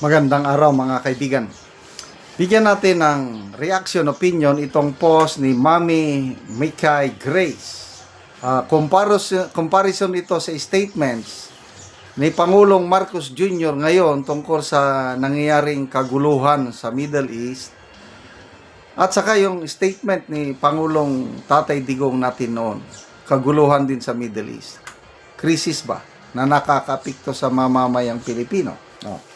Magandang araw mga kaibigan. Bigyan natin ng reaction, opinion itong post ni Mami Mikay Grace. Comparison ito sa statements ni Pangulong Marcos Jr. ngayon tungkol sa nangyayaring kaguluhan sa Middle East. At saka yung statement ni Pangulong Tatay Digong natin noon. Kaguluhan din sa Middle East. Krisis ba na nakakapikto sa mamamayang Pilipino? No.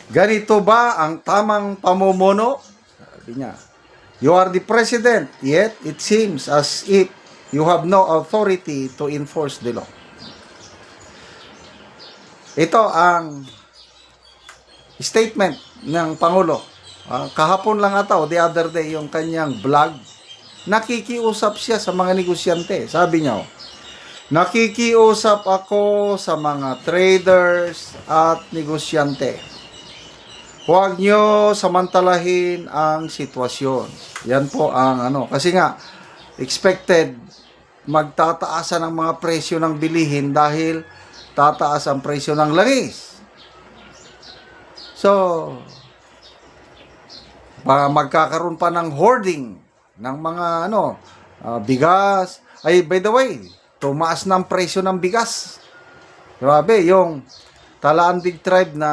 Ganito ba ang tamang pamumuno? Sabi niya, you are the president, yet it seems as if you have no authority to enforce the law. Ito ang statement ng Pangulo. Kahapon lang ata o the other day yung kanyang vlog, nakikiusap siya sa mga negosyante. Sabi niya, nakikiusap ako sa mga traders at negosyante. Huwag nyo samantalahin ang sitwasyon. Yan po ang kasi nga, expected magtataasan ang mga presyo ng bilihin dahil tataas ang presyo ng langis. So, magkakaroon pa ng hoarding ng mga bigas. Ay, by the way, tumaas ng presyo ng bigas. Grabe, yung Talaan Big Tribe na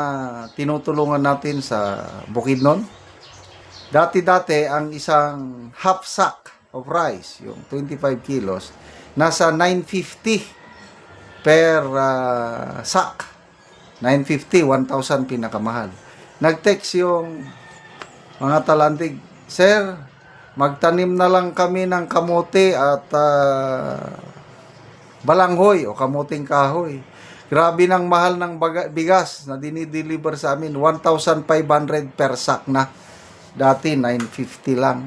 tinutulungan natin sa Bukidnon. Dati-dati ang isang half sack of rice, yung 25 kilos, nasa 950 per sack. 950, 1,000 pinakamahal. Nag-text yung mga talandig, Sir, magtanim na lang kami ng kamote at balanghoy o kamuting kahoy. Grabe ng mahal ng bigas na dinideliver sa amin. 1,500 per sack na. Dati, 950 lang.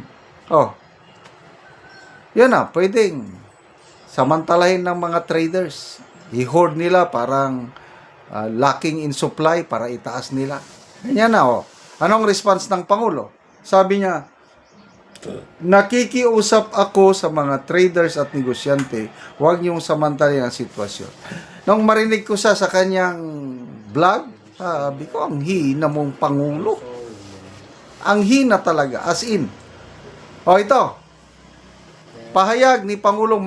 Oh. Yan na, pwedeng samantalahin ng mga traders. I-hoard nila parang lacking in supply para itaas nila. Ganyan na, oh. Anong response ng Pangulo? Sabi niya, nakikiusap ako sa mga traders at negosyante, huwag niyong samantalahin ang sitwasyon. Nung marinig ko sa kanyang vlog, sabi ko, ang hina mong Pangulo. Ang hina talaga, as in. O ito, pahayag ni Pangulong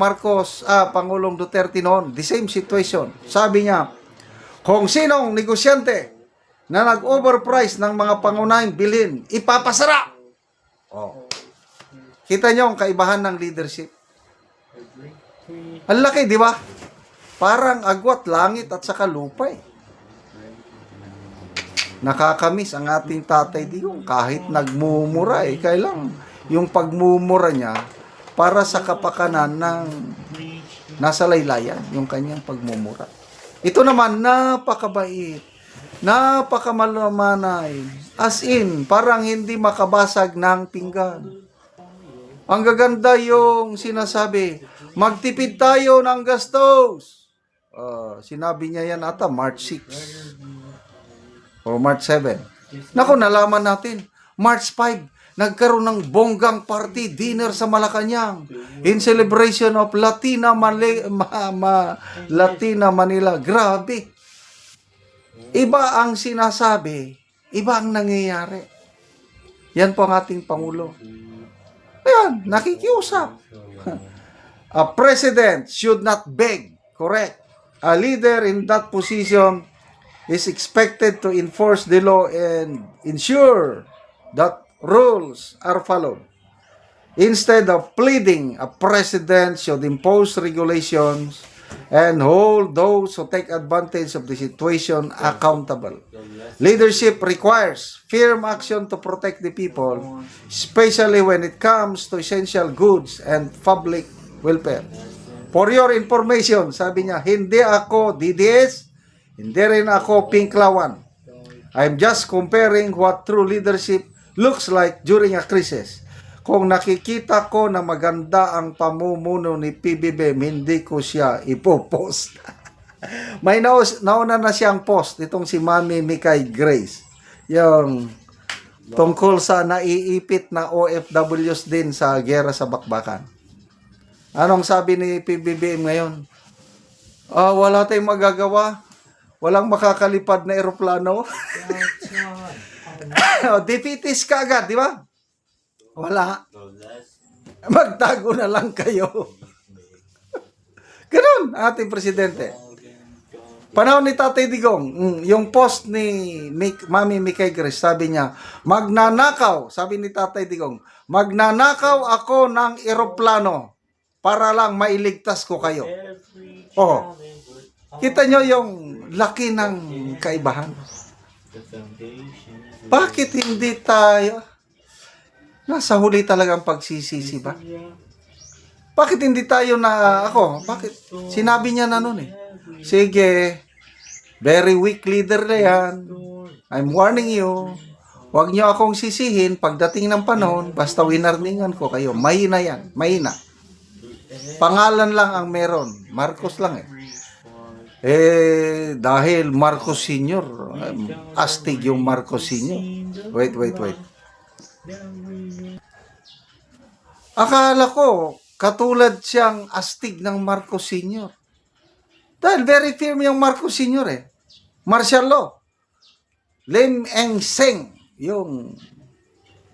Pangulong Duterte noon, the same situation. Sabi niya, kung sinong negosyante na nag-overprice ng mga pangunahing bilhin, ipapasara. O, kita niyo ang kaibahan ng leadership. Ang laki, di ba? Parang agwat, langit at saka lupa eh. Nakakamiss ang ating Tatay Digong kahit nagmumura eh. Kailang yung pagmumura niya para sa kapakanan ng nasa laylayan, yung kanyang pagmumura. Ito naman, napakabait, napakamalamanay, as in, parang hindi makabasag ng pinggan. Ang gaganda yung sinasabi, magtipid tayo ng gastos. Sinabi niya yan ata March 6 o March 7. Naku, nalaman natin, March 5, nagkaroon ng bonggang party dinner sa Malacanang in celebration of Latina Manila. Grabe. Iba ang sinasabi, iba ang nangyayari. Yan po ang ating Pangulo. Ayan, nakikiusap. A president should not beg, correct? A leader in that position is expected to enforce the law and ensure that rules are followed. Instead of pleading, a president should impose regulations and hold those who take advantage of the situation accountable. Leadership requires firm action to protect the people, especially when it comes to essential goods and public welfare. For your information, sabi niya, hindi ako DDS, hindi rin ako Pinklawan. I'm just comparing what true leadership looks like during a crisis. Kung nakikita ko na maganda ang pamumuno ni PBBM, hindi ko siya ipopost. May nauna na siyang post, itong si Mami Mikay Grace. Yung tungkol sa naiipit na OFWs din sa gera sa bakbakan. Anong sabi ni PBBM ngayon? Wala tayong magagawa. Walang makakalipad na eroplano. Defeatist ka agad, di ba? Wala. Magtago na lang kayo. Ganun, ating presidente. Panahon ni Tatay Digong, yung post ni Mami Mikay Grace, sabi niya, magnanakaw, sabi ni Tatay Digong, magnanakaw ako ng eroplano para lang mailigtas ko kayo. Oh, kita nyo yung laki ng kaibahan. Bakit hindi tayo? Nasa huli talagang pagsisisi ba? Bakit hindi tayo bakit? Sinabi niya na noon eh. Sige, very weak leader na yan. I'm warning you. Huwag niyo akong sisihin pagdating ng panahon, basta winarningan ko kayo. Mahina yan, mahina. Pangalan lang ang meron. Marcos lang eh. Dahil Marcos Sr., astig yung Marcos Sr. Wait. Akala ko, katulad siyang astig ng Marcos Sr. Dahil very firm yung Marcos Sr. Martial law. Lim Eng Seng, yung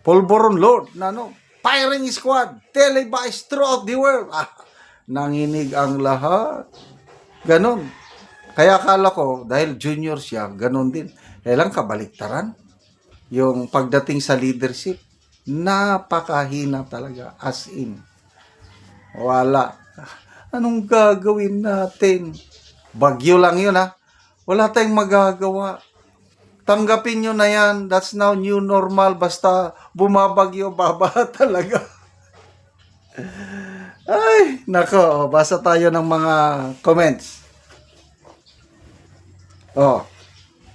Polvoron Lord, firing squad, televised throughout the world. Nanginig ang lahat. Ganon. Kaya akala ko, dahil junior siya, ganon din. Kailang kabaliktaran. Yung pagdating sa leadership, napakahina talaga. As in. Wala. Anong gagawin natin? Bagyo lang yun Wala tayong magagawa. Tanggapin nyo na yan. That's now new normal. Basta bumabagyo, baba talaga. Ay, nako. Basa tayo ng mga comments.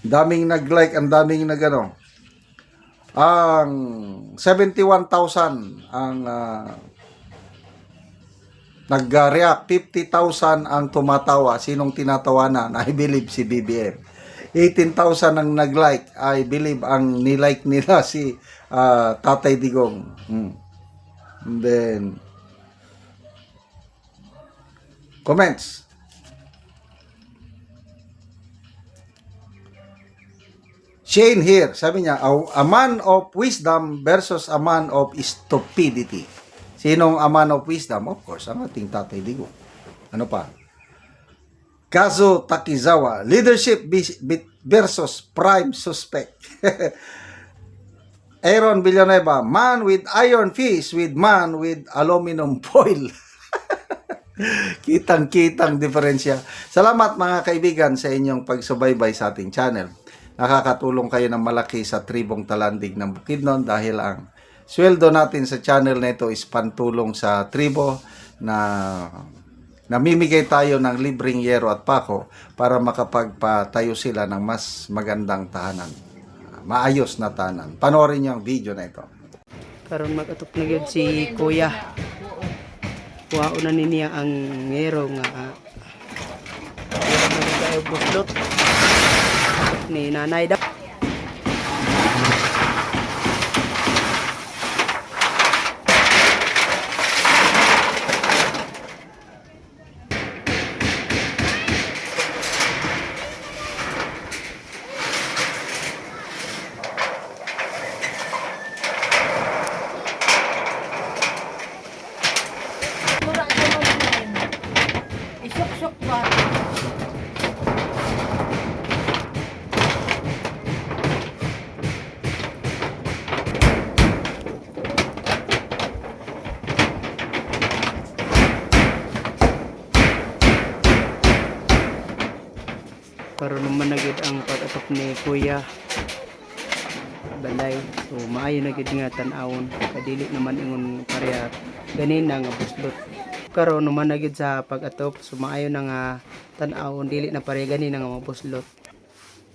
Daming nag-like, ang daming ang 71,000 ang nag-react, 50,000 ang tumatawa. Sinong tinatawanan? I believe si BBM. 18,000 ang nag-like. I believe ang nilike nila si Tatay Digong. And then, comments. Shane here, sabi niya, a man of wisdom versus a man of stupidity. Sinong a man of wisdom? Of course, ang ating Tatay Digong. Ano pa? Kazu Takizawa, leadership versus prime suspect. Aaron Villanueva, man with iron fist with man with aluminum foil. Kitang-kitang diferensya. Salamat mga kaibigan sa inyong pagsubaybay sa ating channel. Nakakatulong kayo ng malaki sa tribong Talandig ng Bukidnon dahil ang sweldo natin sa channel na ito is pantulong sa tribo na namimigay tayo ng libreng yero at pako para makapagpatayo sila ng mas magandang tahanan. Maayos na tahanan. Panoorin niyo ang video na ito. Karon mag-atok na gyud si Kuya. Kuha na niya ang yero nga buslot ni Nanay daw. Isok-sok ba? Karon naman na gyud ang pag-atok ni Kuya balay. So maayo na gyud nga tan-awon. Kadili naman ingon pareha ganina nga buslot. Karon naman na gyud sa pag-atop. So maayo na nga tan-awon dili na pareha ganina nga mabuslot.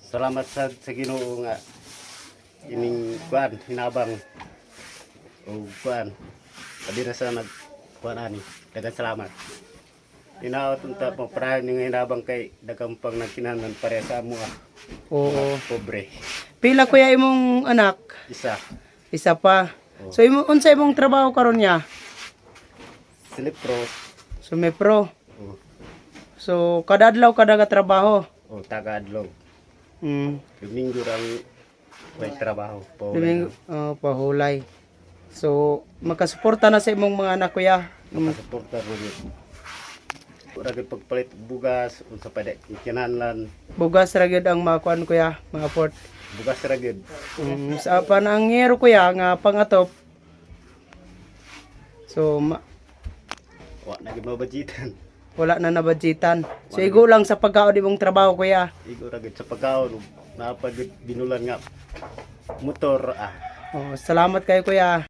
Salamat sa Ginoo nga ining kuan hinabang o kuan abi na sa kuan ani daghang salamat. Inaot unta mo para ning hinabang kay daghang pang nagkinahanglan pareha sa amo Oo. pobre. Pila kuya imong anak? Isa Isa pa. So unsa imong trabaho karon niya? Silipro Sumepro. o So kada adlaw kada ka trabaho. taga adlaw. Mm. Domingo ang may trabaho po. Domingo pahulay. So makasuporta na sa imong mga anak kuya. Masuporta mo yun. Ura gid pagpalit og bugas unsa pa dek kinahanglan Bugas ra gyud ang makuan kuya, mga port. bugas ra gid. Sa panangyero kuya nga pangatop. So Wa na gid mabajitan. wala na nabudgetan. So igo lang sa pagkaon imong trabaho kuya. Igo ra gid sa pagkaon napagid binulan nga motor Salamat kayo kuya.